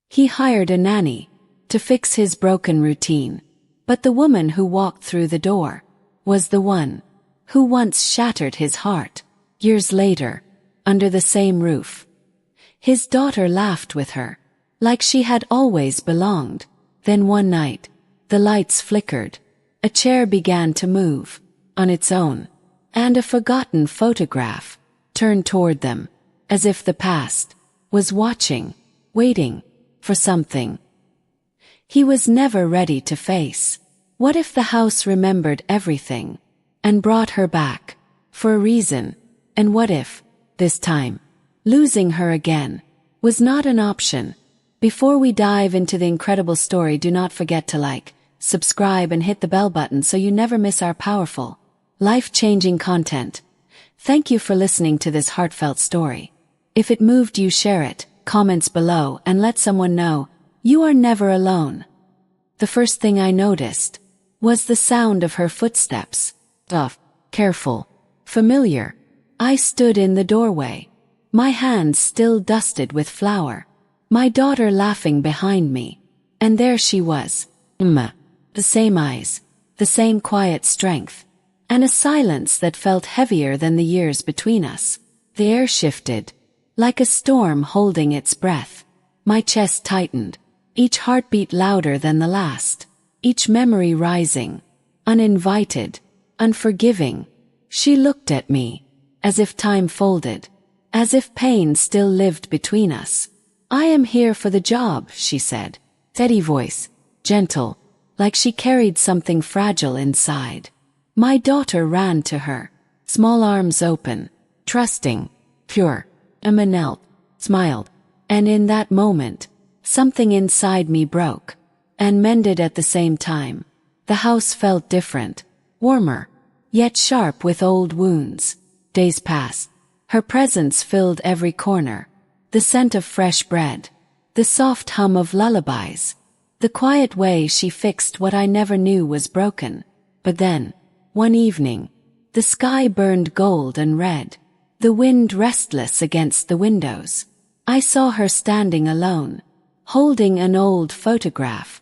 He hired a nanny to fix his broken routine. But the woman who walked through the door was the one who once shattered his heart. Years later, under the same roof, his daughter laughed with her, like she had always belonged. Then one night, the lights flickered, a chair began to move on its own, and a forgotten photograph turned toward them, as if the past was watching, waiting for something he was never ready to face. What if the house remembered everything and brought her back for a reason? And what if, this time, losing her again was not an option? Before we dive into the incredible story, do not forget to like, subscribe, and hit the bell button so you never miss our powerful, life-changing content. Thank you for listening to this heartfelt story. If it moved you, share it, comments below, and let someone know you are never alone. The first thing I noticed was the sound of her footsteps. Soft, careful, familiar. I stood in the doorway, my hands still dusted with flour, my daughter laughing behind me. And there she was, the same eyes, the same quiet strength, and a silence that felt heavier than the years between us. The air shifted, like a storm holding its breath. My chest tightened, each heartbeat louder than the last, each memory rising, uninvited, unforgiving. She looked at me, as if time folded, as if pain still lived between us. "I am here for the job," she said, steady voice, gentle, like she carried something fragile inside. My daughter ran to her, small arms open, trusting, pure. Emma knelt, smiled, and in that moment, something inside me broke and mended at the same time. The house felt different, warmer, yet sharp with old wounds. Days passed. Her presence filled every corner. The scent of fresh bread, the soft hum of lullabies, the quiet way she fixed what I never knew was broken. But then, one evening, the sky burned gold and red, the wind restless against the windows. I saw her standing alone, holding an old photograph.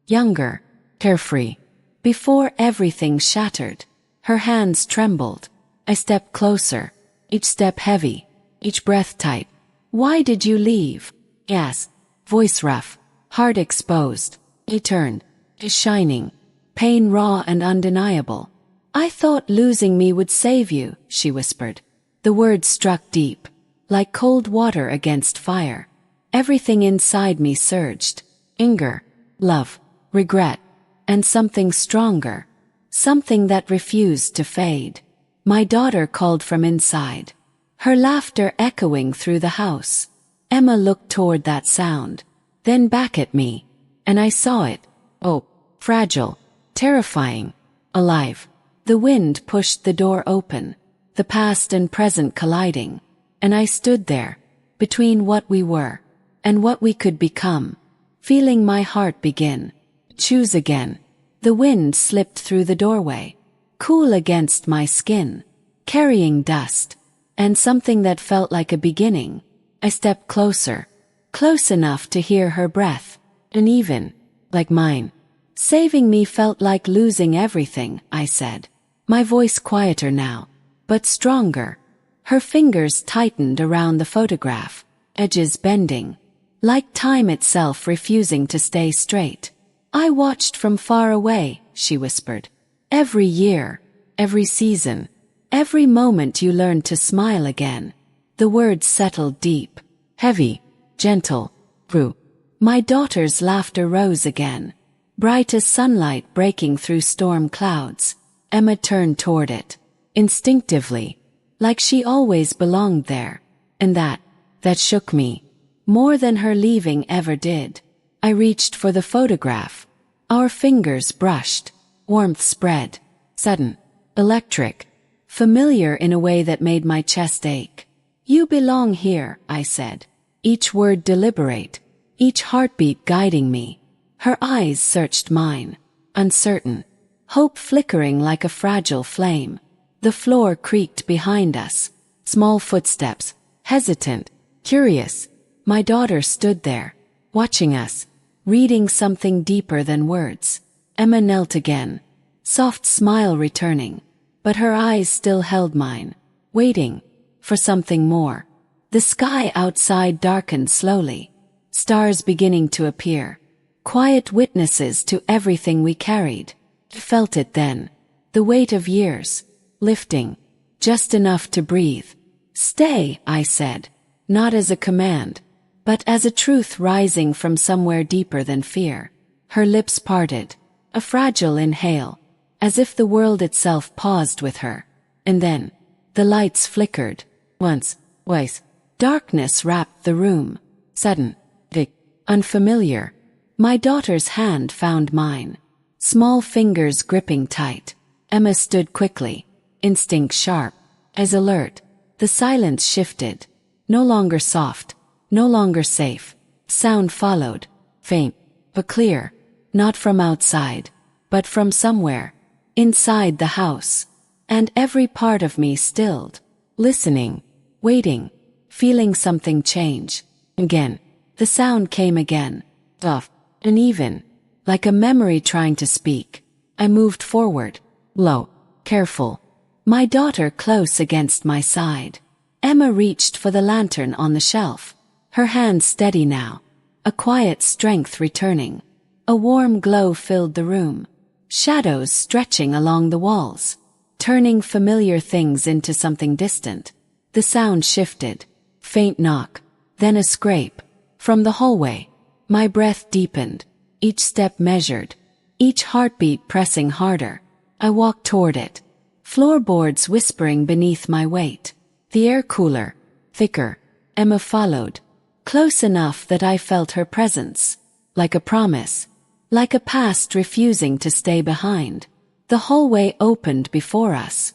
Younger, carefree. Before everything shattered, her hands trembled. I stepped closer, each step heavy, each breath tight. "Why did you leave?" I asked, voice rough, heart exposed. He turned, his shining, pain raw and undeniable. "I thought losing me would save you," she whispered. The words struck deep, like cold water against fire. Everything inside me surged. Anger, love, regret, and something stronger. Something that refused to fade. My daughter called from inside, her laughter echoing through the house. Emma looked toward that sound, then back at me, and I saw it. Oh, fragile, terrifying, alive. The wind pushed the door open, the past and present colliding, and I stood there, between what we were and what we could become, feeling my heart begin to choose again. The wind slipped through the doorway, cool against my skin, carrying dust, and something that felt like a beginning. I stepped closer, close enough to hear her breath, uneven, like mine. "Saving me felt like losing everything," I said, my voice quieter now, but stronger. Her fingers tightened around the photograph, edges bending, like time itself refusing to stay straight. "I watched from far away," she whispered. "Every year, every season, every moment you learned to smile again." The words settled deep, heavy, gentle, true. My daughter's laughter rose again, bright as sunlight breaking through storm clouds. Emma turned toward it, instinctively, like she always belonged there. And that shook me, more than her leaving ever did. I reached for the photograph. Our fingers brushed, warmth spread, sudden, electric, familiar in a way that made my chest ache. "You belong here," I said, each word deliberate, each heartbeat guiding me. Her eyes searched mine, uncertain, hope flickering like a fragile flame. The floor creaked behind us, small footsteps, hesitant, curious. My daughter stood there, watching us, reading something deeper than words. Emma knelt again, soft smile returning, but her eyes still held mine, waiting for something more. The sky outside darkened slowly, stars beginning to appear, quiet witnesses to everything we carried. I felt it then, the weight of years, lifting, just enough to breathe. "Stay," I said, not as a command, but as a truth rising from somewhere deeper than fear. Her lips parted, a fragile inhale, as if the world itself paused with her. And then, the lights flickered, once, twice. Darkness wrapped the room, sudden, thick, unfamiliar. My daughter's hand found mine, small fingers gripping tight. Emma stood quickly, instinct sharp, as alert. The silence shifted, no longer soft, no longer safe. Sound followed, faint, but clear, not from outside, but from somewhere, inside the house. And every part of me stilled, listening, waiting, feeling something change. Again, the sound came again, soft, uneven, like a memory trying to speak. I moved forward, low, careful, my daughter close against my side. Emma reached for the lantern on the shelf, her hand steady now, a quiet strength returning. A warm glow filled the room, shadows stretching along the walls, turning familiar things into something distant. The sound shifted, faint knock, then a scrape. From the hallway, my breath deepened, each step measured, each heartbeat pressing harder. I walked toward it, floorboards whispering beneath my weight. The air cooler, thicker. Emma followed, close enough that I felt her presence, like a promise, like a past refusing to stay behind. The hallway opened before us.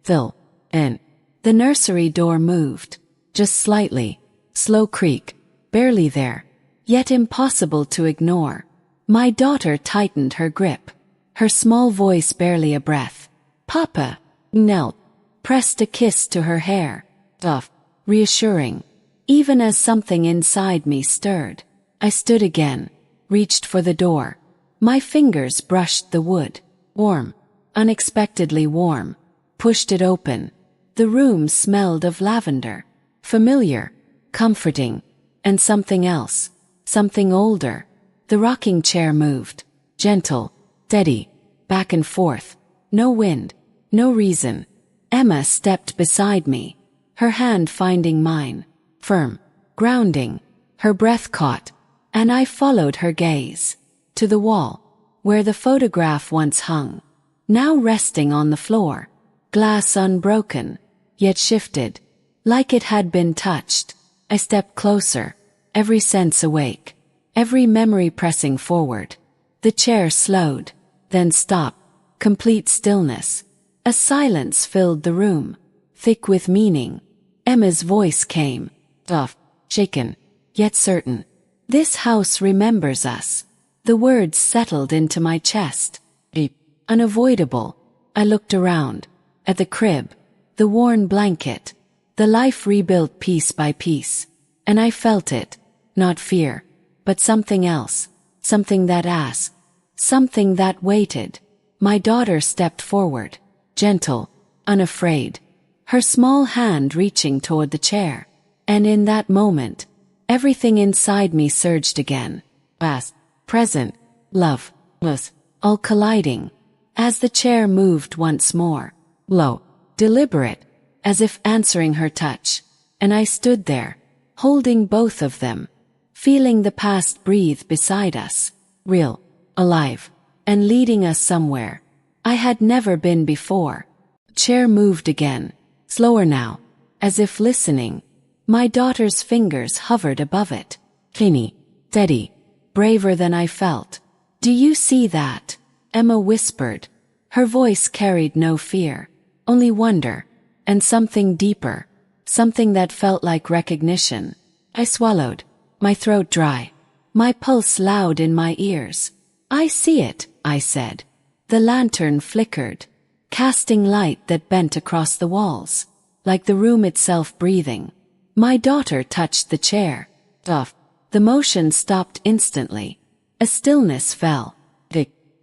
Phil, and the nursery door moved, just slightly, slow creak, barely there, yet impossible to ignore. My daughter tightened her grip, her small voice barely a breath. "Papa," knelt, pressed a kiss to her hair, soft, reassuring, even as something inside me stirred. I stood again, reached for the door. My fingers brushed the wood, warm, unexpectedly warm, pushed it open. The room smelled of lavender, familiar, comforting, and something else, something older. The rocking chair moved, gentle, steady, back and forth. No wind, no reason. Emma stepped beside me, her hand finding mine, firm, grounding. Her breath caught, and I followed her gaze to the wall, where the photograph once hung, now resting on the floor, glass unbroken, yet shifted, like it had been touched. I stepped closer, every sense awake, every memory pressing forward. The chair slowed, then stopped, complete stillness. A silence filled the room, thick with meaning. Emma's voice came, soft, shaken, yet certain. "This house remembers us." The words settled into my chest, deep, unavoidable. I looked around, at the crib, the worn blanket, the life rebuilt piece by piece, and I felt it, not fear, but something else, something that asked, something that waited. My daughter stepped forward, gentle, unafraid, her small hand reaching toward the chair. And in that moment, everything inside me surged again. Past, present, love, was, all colliding. As the chair moved once more, low, deliberate, as if answering her touch, and I stood there, holding both of them, feeling the past breathe beside us, real, alive, and leading us somewhere I had never been before. The chair moved again, slower now, as if listening. My daughter's fingers hovered above it, cleany, steady, braver than I felt. "Do you see that?" Emma whispered. Her voice carried no fear, only wonder, and something deeper, something that felt like recognition. I swallowed, my throat dry, my pulse loud in my ears. "I see it," I said. The lantern flickered, casting light that bent across the walls, like the room itself breathing. My daughter touched the chair, soft, The motion stopped instantly. A stillness fell.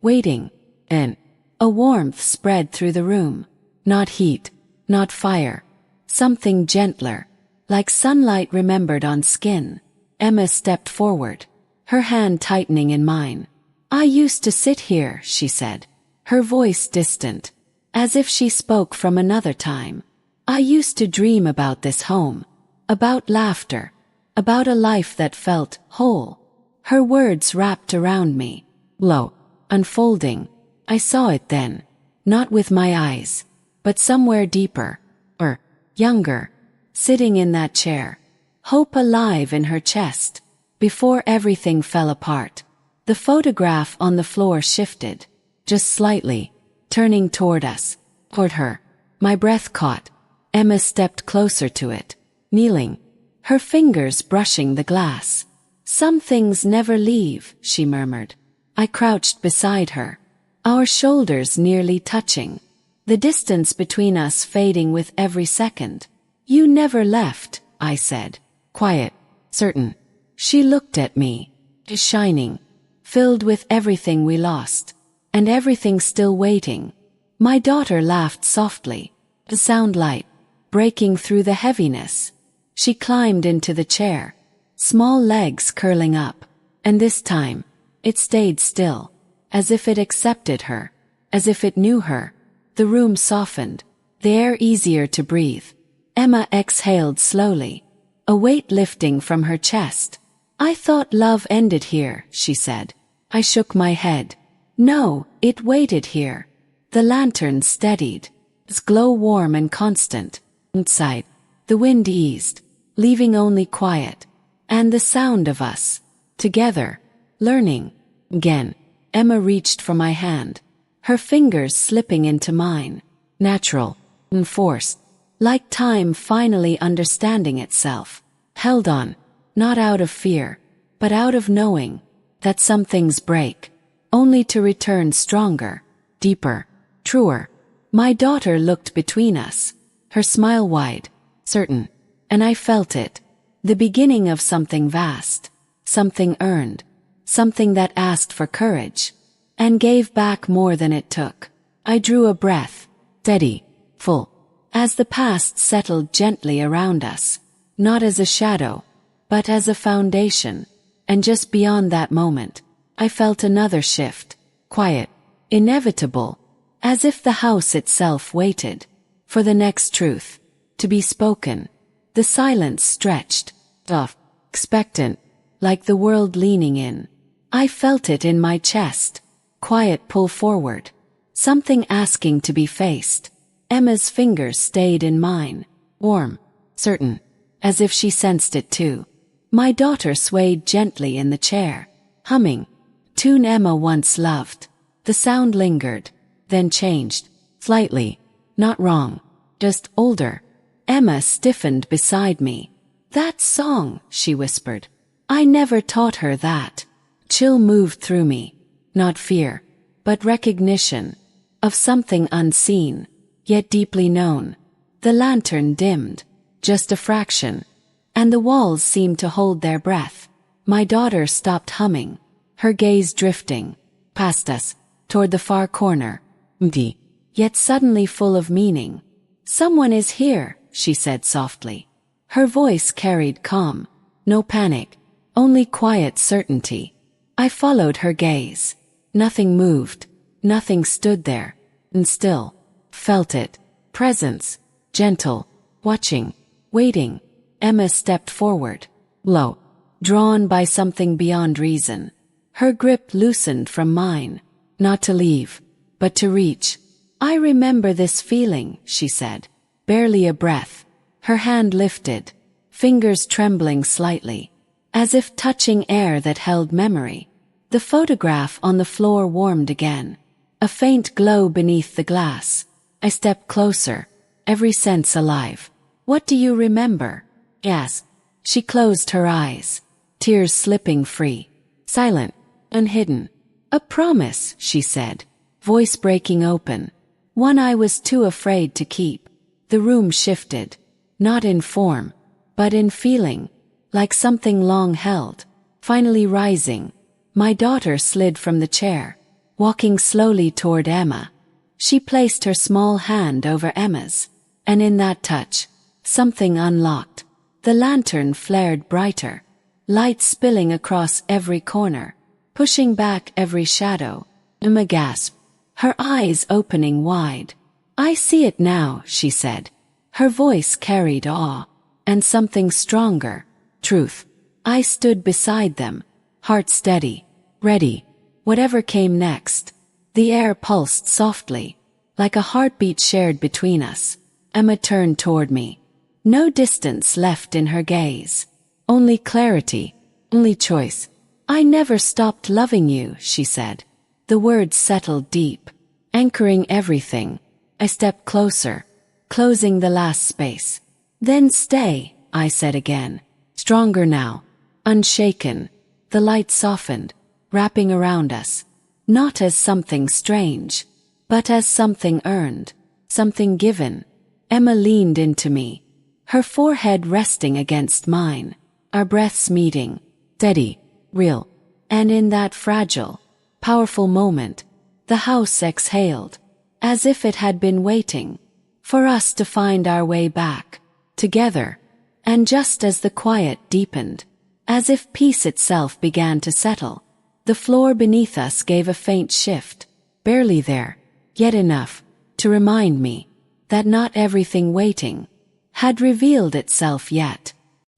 Waiting. And a warmth spread through the room. Not heat. Not fire. Something gentler. Like sunlight remembered on skin. Emma stepped forward, her hand tightening in mine. "I used to sit here," she said, her voice distant, as if she spoke from another time. "I used to dream about this home, about laughter, about a life that felt whole." Her words wrapped around me, low, unfolding. I saw it then, not with my eyes, but somewhere deeper, or younger, sitting in that chair, hope alive in her chest. Before everything fell apart, the photograph on the floor shifted, just slightly, turning toward us, toward her. My breath caught. Emma stepped closer to it, kneeling, her fingers brushing the glass. "Some things never leave," she murmured. I crouched beside her, our shoulders nearly touching, the distance between us fading with every second. "You never left," I said, quiet, certain. She looked at me, shining, filled with everything we lost, and everything still waiting. My daughter laughed softly, the sound light, breaking through the heaviness. She climbed into the chair, small legs curling up, and this time, it stayed still, as if it accepted her, as if it knew her. The room softened, the air easier to breathe. Emma exhaled slowly, a weight lifting from her chest. "I thought love ended here," she said. I shook my head. "No, it waited here." The lantern steadied, its glow warm and constant. Inside, the wind eased, leaving only quiet, and the sound of us, together, learning. Again, Emma reached for my hand, her fingers slipping into mine, natural, enforced, like time finally understanding itself. Held on, not out of fear, but out of knowing that some things break, only to return stronger, deeper, truer. My daughter looked between us, her smile wide, certain, and I felt it, the beginning of something vast, something earned, something that asked for courage, and gave back more than it took. I drew a breath, steady, full, as the past settled gently around us, not as a shadow, but as a foundation. And just beyond that moment, I felt another shift, quiet, inevitable, as if the house itself waited for the next truth to be spoken. The silence stretched, expectant, like the world leaning in. I felt it in my chest, quiet pull forward, something asking to be faced. Emma's fingers stayed in mine, warm, certain, as if she sensed it too. My daughter swayed gently in the chair, humming, tune Emma once loved. The sound lingered, then changed, slightly, not wrong, just older. Emma stiffened beside me. "That song," she whispered. "I never taught her that." Chill moved through me, not fear, but recognition, of something unseen, yet deeply known. The lantern dimmed, just a fraction, and the walls seemed to hold their breath. My daughter stopped humming, her gaze drifting, past us, toward the far corner, empty, yet suddenly full of meaning. "Someone is here," she said softly. Her voice carried calm, no panic, only quiet certainty. I followed her gaze. Nothing moved, nothing stood there, and still, felt it, presence, gentle, watching, waiting. Emma stepped forward, low, drawn by something beyond reason. Her grip loosened from mine, not to leave, but to reach. "I remember this feeling," she said, barely a breath. Her hand lifted, fingers trembling slightly, as if touching air that held memory. The photograph on the floor warmed again, a faint glow beneath the glass. I stepped closer, every sense alive. "What do you remember?" Yes. She closed her eyes, tears slipping free, silent, unhidden. "A promise," she said, voice breaking open, one I was too afraid to keep. The room shifted, not in form, but in feeling, like something long held, Finally rising, my daughter slid from the chair, walking slowly toward Emma. She placed her small hand over Emma's, and in that touch, something unlocked. The lantern flared brighter, light spilling across every corner, pushing back every shadow. Emma gasped, her eyes opening wide. "I see it now," she said. Her voice carried awe, and something stronger, truth. I stood beside them, heart steady, ready. Whatever came next. The air pulsed softly, like a heartbeat shared between us. Emma turned toward me. No distance left in her gaze. Only clarity, only choice. "I never stopped loving you," she said. The words settled deep, anchoring everything. I stepped closer, closing the last space. "Then stay," I said again. Stronger now, unshaken. The light softened, wrapping around us. Not as something strange, but as something earned, something given. Emma leaned into me, her forehead resting against mine, our breaths meeting, steady, real. And in that fragile, powerful moment, the house exhaled, as if it had been waiting for us to find our way back, together. And just as the quiet deepened, as if peace itself began to settle, the floor beneath us gave a faint shift, barely there, yet enough to remind me that not everything waiting had revealed itself yet.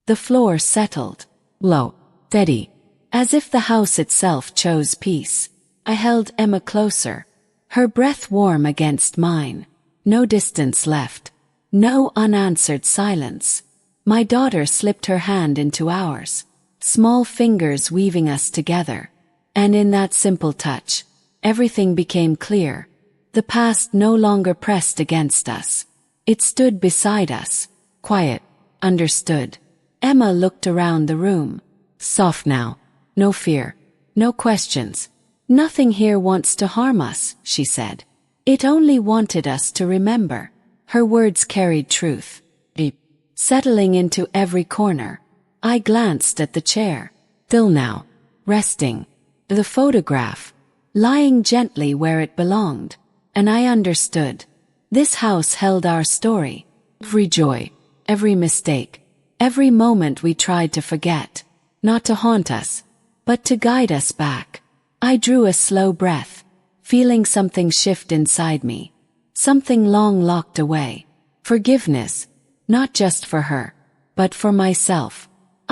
The floor settled, low, steady, as if the house itself chose peace. I held Emma closer, her breath warm against mine. No distance left, no unanswered silence. My daughter slipped her hand into ours, small fingers weaving us together. And in that simple touch, everything became clear. The past no longer pressed against us. It stood beside us, quiet, understood. Emma looked around the room. Soft now, no fear, no questions. "Nothing here wants to harm us," she said. "It only wanted us to remember." Her words carried truth, deep, settling into every corner. I glanced at the chair, still now, resting. The photograph, lying gently where it belonged. And I understood. This house held our story. Every joy, every mistake, every moment we tried to forget. Not to haunt us, but to guide us back. I drew a slow breath, feeling something shift inside me. Something long locked away. Forgiveness, not just for her, but for myself.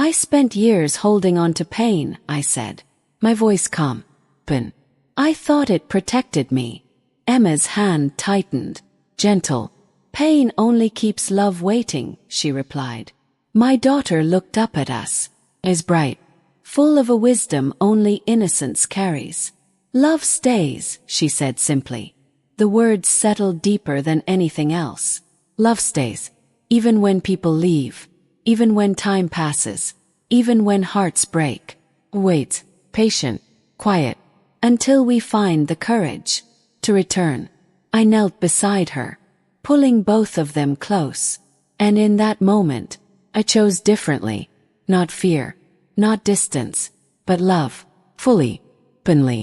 "I spent years holding on to pain," I said, my voice calm. "But I thought it protected me." Emma's hand tightened, gentle. "Pain only keeps love waiting," she replied. My daughter looked up at us, eyes bright, full of a wisdom only innocence carries. "Love stays," she said simply. The words settled deeper than anything else. Love stays, even when people leave, even when time passes, even when hearts break. Wait, patient, quiet, until we find the courage to return. I knelt beside her, pulling both of them close. And in that moment, I chose differently. Not fear, not distance, but love, fully, openly,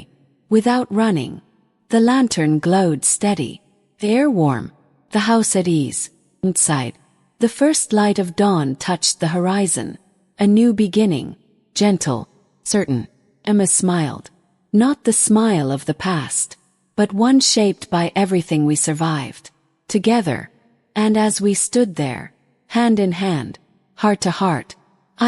without running. The lantern glowed steady, the air warm, the house at ease. Outside, the first light of dawn touched the horizon. A new beginning, gentle, certain. Emma smiled. Not the smile of the past, but one shaped by everything we survived. Together, and as we stood there, hand in hand, heart to heart,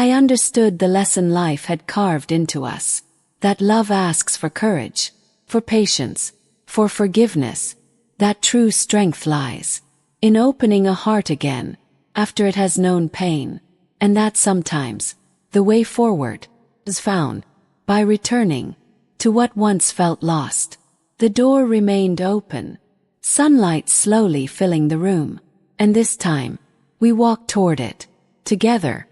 I understood the lesson life had carved into us. That love asks for courage, for patience, for forgiveness. That true strength lies in opening a heart again, after it has known pain. And that sometimes, the way forward, is found by returning to what once felt lost. The door remained open, sunlight slowly filling the room. And this time, we walked toward it, together,